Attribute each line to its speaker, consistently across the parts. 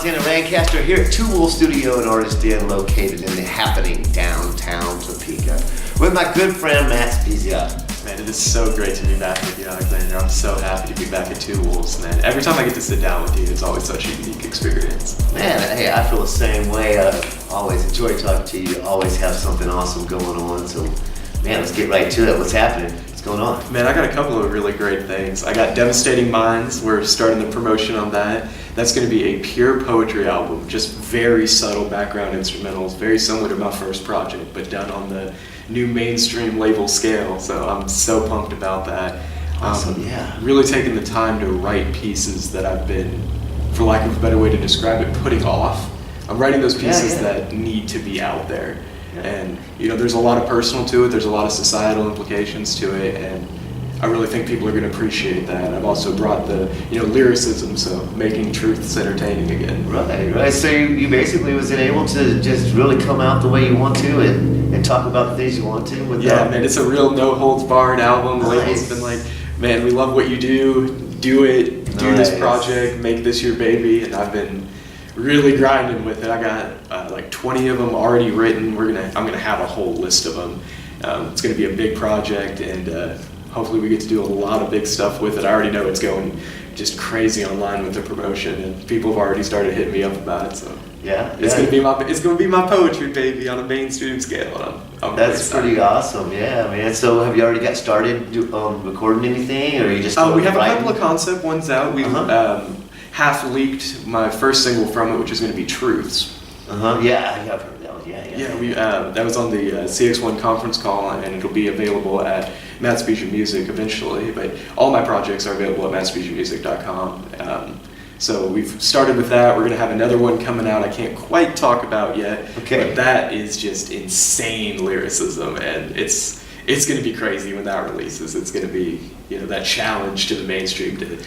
Speaker 1: Montana Lancaster here at Two Wolf Studio and Artist Den, located in the happening downtown Topeka, with my good friend Matt Spezia.
Speaker 2: Man, it is so great to be back with you, Alexander. I'm so happy to be back at Two Wolves, man. Every time I get to sit down with you, it's always such a unique experience.
Speaker 1: Man, hey, I feel the same way. I always enjoy talking to you. You always have something awesome going on. So, man, let's get right to it. What's happening? What's going on?
Speaker 2: Man, I got a couple of really great things. I got Devastating Minds. We're starting the promotion on that. That's going to be a pure poetry album, just very subtle background instrumentals, very similar to my first project, but done on the new mainstream label scale. So I'm so pumped about that.
Speaker 1: Awesome, yeah.
Speaker 2: Really taking the time to write pieces that I've been, for lack of a better way to describe it, putting off. I'm writing those pieces that need to be out there. Yeah. And you know, there's a lot of personal to it, there's a lot of societal implications to it, and I really think people are going to appreciate that. I've also brought the, lyricism, so making truths entertaining again.
Speaker 1: Right. So you basically was able to just really come out the way you want to and talk about the things you want to.
Speaker 2: Man, it's a real no-holds-barred album. The label's been like, man, we love what you do it, do this project, make this your baby, and I've been really grinding with it. I got like 20 of them already written. I'm gonna have a whole list of them. It's gonna be a big project, and hopefully we get to do a lot of big stuff with it. I already know it's going just crazy online with the promotion, and people have already started hitting me up about it. So it's gonna be my poetry baby on a mainstream scale. I'm
Speaker 1: That's pretty awesome, yeah, man. So have you already got started recording anything, or are you just?
Speaker 2: We have a couple of concept ones out. We half leaked my first single from it, which is going to be Truths.
Speaker 1: Yeah, I've heard that one. Yeah.
Speaker 2: That was on the CX1 conference call, and it'll be available at Matt Spezia Music eventually. But all my projects are available at mattspeziamusic.com. So we've started with that. We're going to have another one coming out I can't quite talk about yet.
Speaker 1: Okay.
Speaker 2: But that is just insane lyricism, and it's going to be crazy when that releases. It's going to be, that challenge to the mainstream to,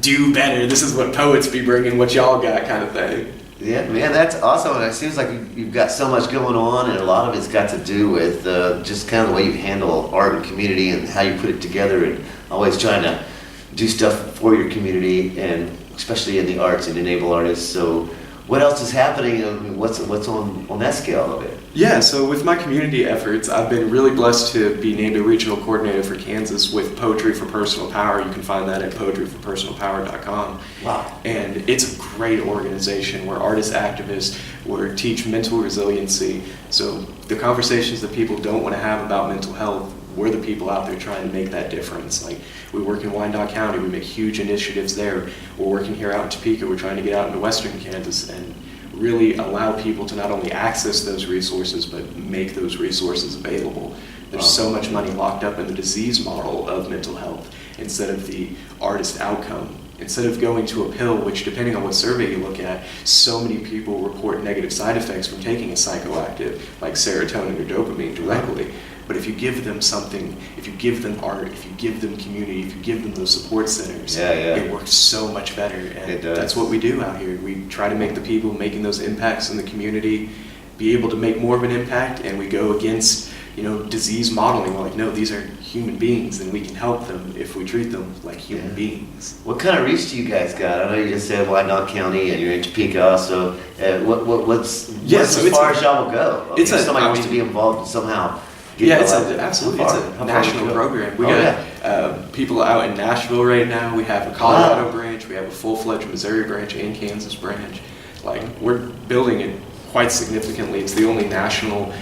Speaker 2: do better. This is what poets be bringing, what y'all got kind of thing.
Speaker 1: Yeah, man, that's awesome. And it seems like you've got so much going on, and a lot of it's got to do with just kind of the way you handle art and community and how you put it together, and always trying to do stuff for your community, and especially in the arts and enable artists. So what else is happening? I mean, what's on that scale of it?
Speaker 2: Yeah, so with my community efforts, I've been really blessed to be named a regional coordinator for Kansas with Poetry for Personal Power. You can find that at poetryforpersonalpower.com.
Speaker 1: Wow.
Speaker 2: And it's a great organization. We're artist activists. We teach mental resiliency. So the conversations that people don't want to have about mental health, we're the people out there trying to make that difference. Like, we work in Wyandotte County, we make huge initiatives there. We're working here out in Topeka, we're trying to get out into western Kansas and really allow people to not only access those resources, but make those resources available. There's so much money locked up in the disease model of mental health instead of the artist outcome. Instead of going to a pill, which depending on what survey you look at, so many people report negative side effects from taking a psychoactive like serotonin or dopamine directly. But if you give them something, if you give them art, if you give them community, if you give them those support centers, it works so much better. And that's what we do out here. We try to make the people making those impacts in the community be able to make more of an impact, and we go against, disease modeling. We're like, no, these are human beings, and we can help them if we treat them like human beings.
Speaker 1: What kind of reach do you guys got? I know you just said Wyandotte County, and you're in Topeka also. What's as far as y'all will go? If somebody wants to be involved somehow.
Speaker 2: It's a national program. We got people out in Nashville right now. We have a Colorado branch. We have a full-fledged Missouri branch and Kansas branch. Like, we're building it quite significantly. It's the only national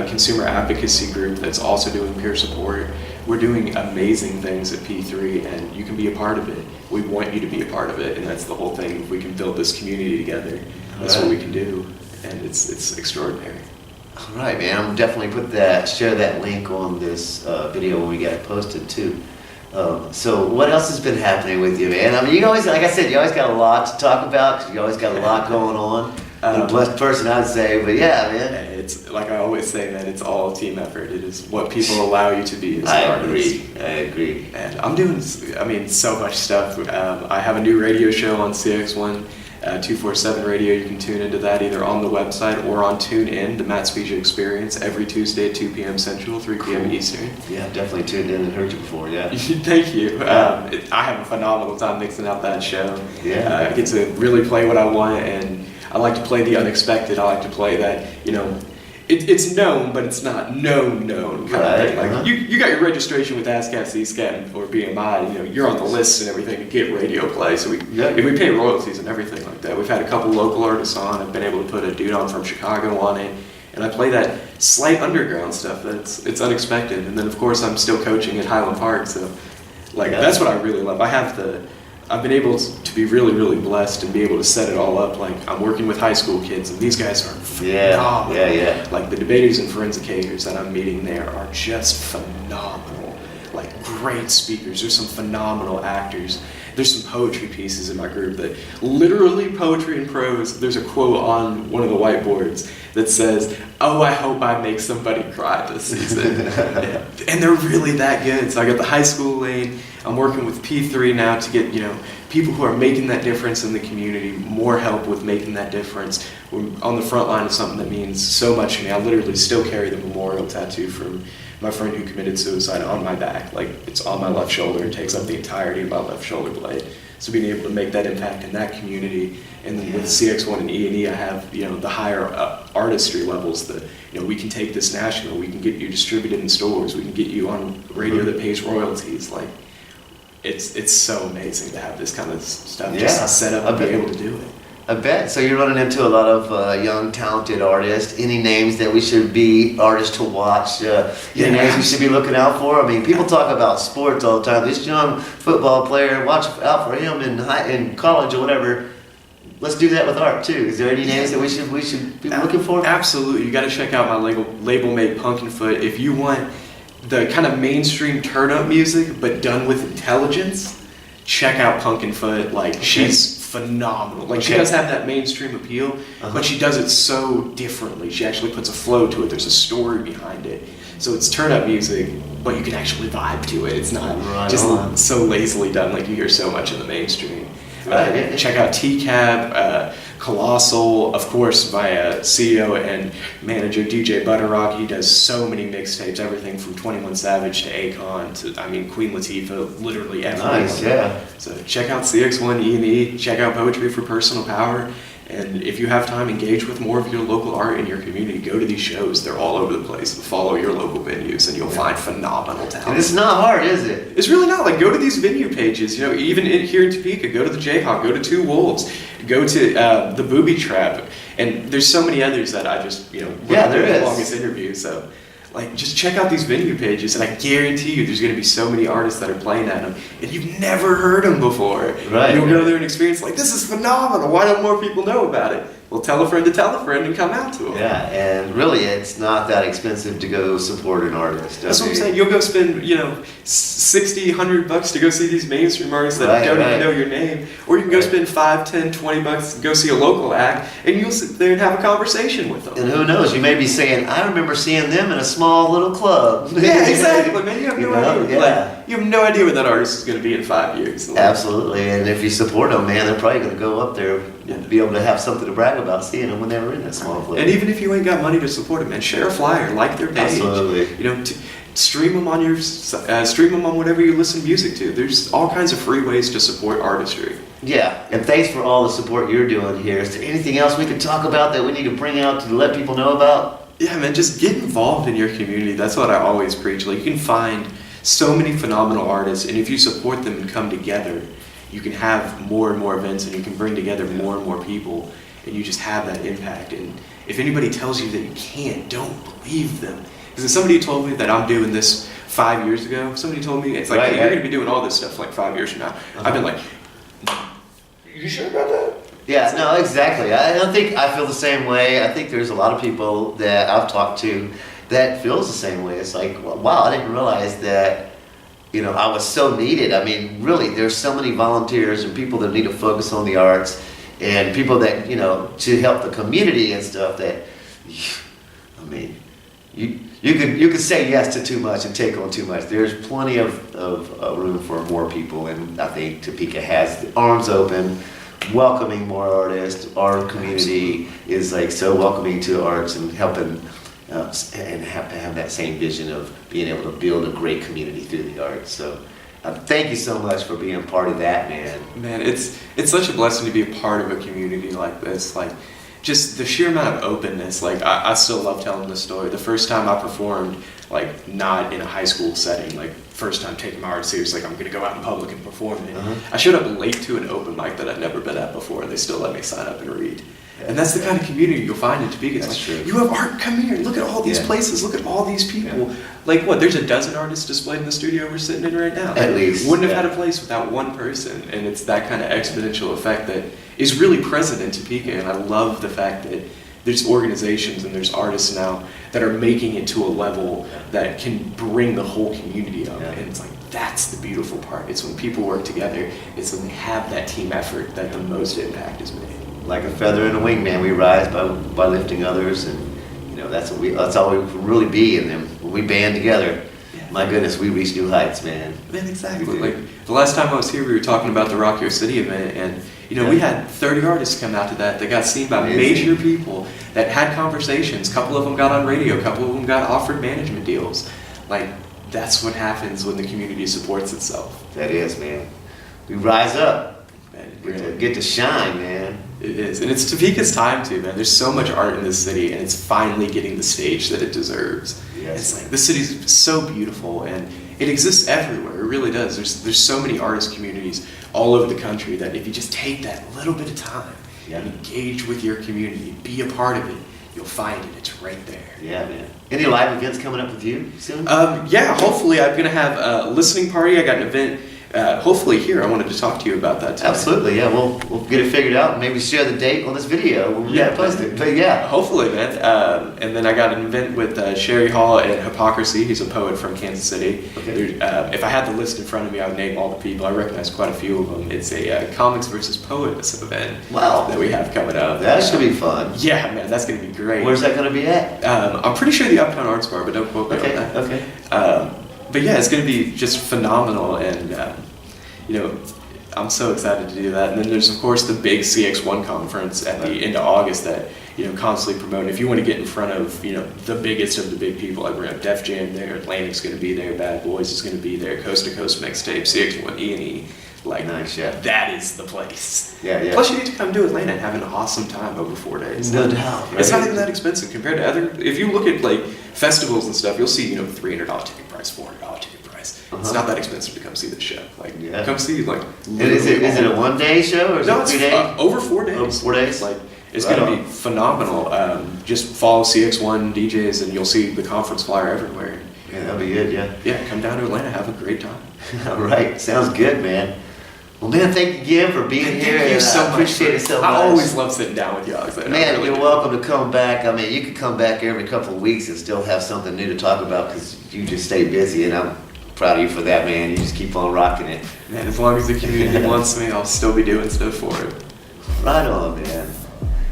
Speaker 2: consumer advocacy group that's also doing peer support. We're doing amazing things at P3, and you can be a part of it. We want you to be a part of it, and that's the whole thing. If we can build this community together, that's what we can do, and it's extraordinary.
Speaker 1: All right, man. I'm definitely share that link on this video when we get it posted too. So what else has been happening with you, man? I mean, you always, like I said, you always got a lot to talk about, 'cause you always got a lot going on. You're a blessed person, I'd say, but yeah, man.
Speaker 2: It's like I always say, man, it's all a team effort. It is what people allow you to be as an artist.
Speaker 1: I agree.
Speaker 2: And I'm doing, so much stuff. I have a new radio show on CX1. 247 radio, you can tune into that either on the website or on TuneIn, the Matt Spezia Experience, every Tuesday at 2 p.m. Central, 3 p.m. Eastern.
Speaker 1: Yeah, I've definitely tuned in and heard you before, yeah.
Speaker 2: Thank you. I have a phenomenal time mixing out that show.
Speaker 1: Yeah.
Speaker 2: I get to really play what I want, and I like to play the unexpected. I like to play that, it's known, but it's not known kind of thing. Like, you got your registration with ASCAP, CSCAP, or BMI, you're on the list and everything to get radio play, so we pay royalties and everything like that. We've had a couple local artists on. I've been able to put a dude on from Chicago on it, and I play that slight underground stuff it's unexpected. And then, of course, I'm still coaching at Highland Park, so that's what I really love. I've been able to be really, really blessed and be able to set it all up. Like, I'm working with high school kids, and these guys are phenomenal.
Speaker 1: Yeah.
Speaker 2: Like, the debaters and forensicators that I'm meeting there are just phenomenal. Like, great speakers. There's some phenomenal actors. There's some poetry pieces in my group that literally poetry and prose. There's a quote on one of the whiteboards that says, "Oh, I hope I make somebody cry this season." And they're really that good. So I got the high school lane. I'm working with P3 now to get, people who are making that difference in the community, more help with making that difference. We're on the front line of something that means so much to me. I literally still carry the memorial tattoo from my friend who committed suicide on my back. Like, it's on my left shoulder. It takes up the entirety of my left shoulder blade. So being able to make that impact in that community, and then with CX1 and E&E, I have, the higher artistry levels that, we can take this national. We can get you distributed in stores. We can get you on radio that pays royalties. Like, it's so amazing to have this kind of stuff just set up and be able to do it.
Speaker 1: I bet. So you're running into a lot of young, talented artists. Any names that we should be artists to watch? Any names we should be looking out for? I mean, people talk about sports all the time. This young football player, watch out for him in college or whatever. Let's do that with art too. Is there any names that we should be looking for?
Speaker 2: Absolutely. You got to check out my label mate Pumpkinfoot. If you want the kind of mainstream turn-up music, but done with intelligence, check out Pumpkinfoot. Like, she's phenomenal. Like, she does have that mainstream appeal, but she does it so differently. She actually puts a flow to it. There's a story behind it. So it's turn-up music, but you can actually vibe to it. It's not so lazily done like you hear so much in the mainstream. Check out TCAB, Colossal, of course, my CEO and manager, DJ Butterrock. He does so many mixtapes, everything from 21 Savage to Akon to, Queen Latifah, literally everyone.
Speaker 1: Nice, yeah.
Speaker 2: So check out CX1 E&E, check out Poetry for Personal Power, and if you have time, engage with more of your local art in your community. Go to these shows. They're all over the place. Follow your local venues, and you'll find phenomenal talent.
Speaker 1: And it's not hard, is it?
Speaker 2: It's really not. Like, go to these venue pages. Even here in Topeka, go to the Jayhawk, go to Two Wolves, go to the Booby Trap, and there's so many others that I just, there is the longest interview. So, like, just check out these venue pages, and I guarantee you there's going to be so many artists that are playing at them, and you've never heard them before.
Speaker 1: Right.
Speaker 2: You'll go there and experience, like, this is phenomenal. Why don't more people know about it? Well, tell a friend to tell a friend and come out to them.
Speaker 1: Yeah, and really, it's not that expensive to go support an artist.
Speaker 2: That's what I'm saying. You'll go spend, $60, $100 to go see these mainstream artists that don't even know your name. Or you can go spend $5, $10, $20 to go see a local act, and you'll sit there and have a conversation with them.
Speaker 1: And who knows, you may be saying, I remember seeing them in a small little club.
Speaker 2: Yeah, exactly, man. You have no idea.
Speaker 1: Yeah.
Speaker 2: Like, you have no idea where that artist is going to be in 5 years. Like,
Speaker 1: absolutely, and if you support them, man, they're probably going to go up there and be able to have something to brag about seeing them when they were in that small place.
Speaker 2: And even if you ain't got money to support them, man, share a flyer, like their page.
Speaker 1: Absolutely.
Speaker 2: Stream them on whatever you listen to music to. There's all kinds of free ways to support artistry.
Speaker 1: Yeah, and thanks for all the support you're doing here. Is there anything else we could talk about that we need to bring out to let people know about?
Speaker 2: Yeah, man, just get involved in your community. That's what I always preach. Like, you can find so many phenomenal artists, and if you support them and come together, you can have more and more events, and you can bring together more and more people, and you just have that impact. And if anybody tells you that you can't, don't believe them. Because if somebody told me that I'm doing this 5 years ago, somebody told me, it's like, hey, you're going to be doing all this stuff like 5 years from now. I've been like, you sure about that?
Speaker 1: Yeah, no, exactly. I feel the same way. I think there's a lot of people that I've talked to that feels the same way. It's like, wow, I didn't realize that, I was so needed. I mean, really, there's so many volunteers and people that need to focus on the arts and people that, to help the community and stuff that, you could say yes to too much and take on too much. There's plenty of room for more people, and I think Topeka has the arms open welcoming more artists. Our community is like so welcoming to arts and helping and have that same vision of being able to build a great community through the arts. So thank you so much for being a part of that, man.
Speaker 2: Man, it's such a blessing to be a part of a community like this. Like, just the sheer amount of openness. Like, I still love telling this story. The first time I performed, like, not in a high school setting, like, first time taking my art seriously, like, I'm gonna go out in public and perform it. I showed up late to an open mic that I'd never been at before, and they still let me sign up and read. And that's the kind of community you'll find in Topeka. It's like,
Speaker 1: true.
Speaker 2: You have art, come here, look at all these places, look at all these people. Like, what, there's a dozen artists displayed in the studio we're sitting in right now.
Speaker 1: At least.
Speaker 2: Wouldn't have had a place without one person, and it's that kind of exponential effect that is really present in Topeka, and I love the fact that there's organizations and there's artists now that are making it to a level that can bring the whole community up, and it's like, that's the beautiful part. It's when people work together, it's when they have that team effort that the most impact is made.
Speaker 1: Like a feather in a wing, man. We rise by lifting others, and you know that's all we can really be. And then when we band together, my goodness, we reach new heights, man.
Speaker 2: Man, exactly. Like the last time I was here, we were talking about the Rock Your City event, and you know we had 30 artists come out to that. They got seen by major people that had conversations. A couple of them got on radio. A couple of them got offered management deals. Like, that's what happens when the community supports itself.
Speaker 1: That is, man. We rise up.
Speaker 2: Man,
Speaker 1: Get to shine, man.
Speaker 2: It is, and it's Topeka's time too, man. There's so much art in this city, and it's finally getting the stage that it deserves.
Speaker 1: Yes.
Speaker 2: It's like, this city's so beautiful, and it exists everywhere. It really does. There's so many artist communities all over the country that if you just take that little bit of time and engage with your community, be a part of it, you'll find it. It's right there.
Speaker 1: Yeah, man. Any live events coming up with you soon?
Speaker 2: Yeah, hopefully I'm going to have a listening party. I got an event hopefully here. I wanted to talk to you about that today.
Speaker 1: Absolutely, yeah. We'll get it figured out and maybe share the date on this video when we get it posted. But yeah.
Speaker 2: Hopefully, man. And then I got an event with Sherry Hall at Hypocrisy. He's a poet from Kansas City.
Speaker 1: Okay.
Speaker 2: If I had the list in front of me, I would name all the people. I recognize quite a few of them. It's a comics versus poets event that we have coming up.
Speaker 1: That should be fun.
Speaker 2: Yeah, man, that's going to be great.
Speaker 1: Where's that going to be at?
Speaker 2: I'm pretty sure the Uptown Arts Bar, but don't quote me on that.
Speaker 1: Okay.
Speaker 2: But yeah, it's going to be just phenomenal, and you know, I'm so excited to do that. And then there's of course the big CX1 conference at the end of August that constantly promoting. If you want to get in front of the biggest of the big people, like we're gonna have Def Jam there, Atlantic's going to be there, Bad Boys is going to be there, Coast to Coast Mixtape, CX1 E&E. Like,
Speaker 1: nice, yeah.
Speaker 2: That is the place.
Speaker 1: Yeah.
Speaker 2: Plus, you need to come to Atlanta and have an awesome time over 4 days.
Speaker 1: No doubt. Right?
Speaker 2: It's not even that expensive compared to other. If you look at like festivals and stuff, you'll see $300 ticket price, $400 ticket price. It's not that expensive to come see this show. Like, come see like.
Speaker 1: And is it a one-day show or is it 3 days?
Speaker 2: Over 4 days.
Speaker 1: Over 4 days.
Speaker 2: Like, it's going to be phenomenal. Just follow CX1 DJs and you'll see the conference flyer everywhere.
Speaker 1: Yeah, that'll be good. Yeah.
Speaker 2: Yeah, come down to Atlanta, have a great time.
Speaker 1: All right, sounds good, man. Well, man, thank you again for being here.
Speaker 2: Thank you so
Speaker 1: I appreciate it so much.
Speaker 2: I always love sitting down with y'all.
Speaker 1: Man, you're welcome to come back. I mean, you could come back every couple of weeks and still have something new to talk about because you just stay busy, and I'm proud of you for that, man. You just keep on rocking it.
Speaker 2: Man, as long as the community wants me, I'll still be doing stuff for it.
Speaker 1: Right on, man.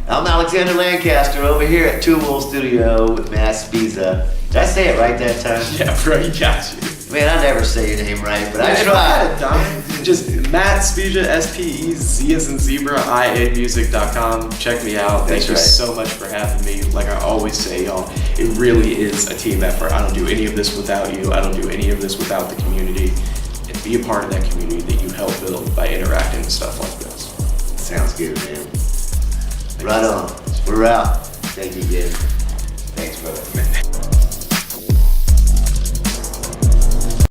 Speaker 1: I'm Alexander Lancaster over here at Two Wool Studio with Matt Spezia. Did I say it right that time?
Speaker 2: Yeah, bro, you got you.
Speaker 1: Man, I never say your name right, but I
Speaker 2: If
Speaker 1: tried.
Speaker 2: I had a dime, just Matt Spezia, S-P-E-Z as in zebra, IAmusic.com. Check me out. Thank you so much for having me. Like I always say, y'all, it really is a team effort. I don't do any of this without you. I don't do any of this without the community. And be a part of that community that you help build by interacting with stuff like this.
Speaker 1: Sounds good, man. Right on. We're out. Thank you.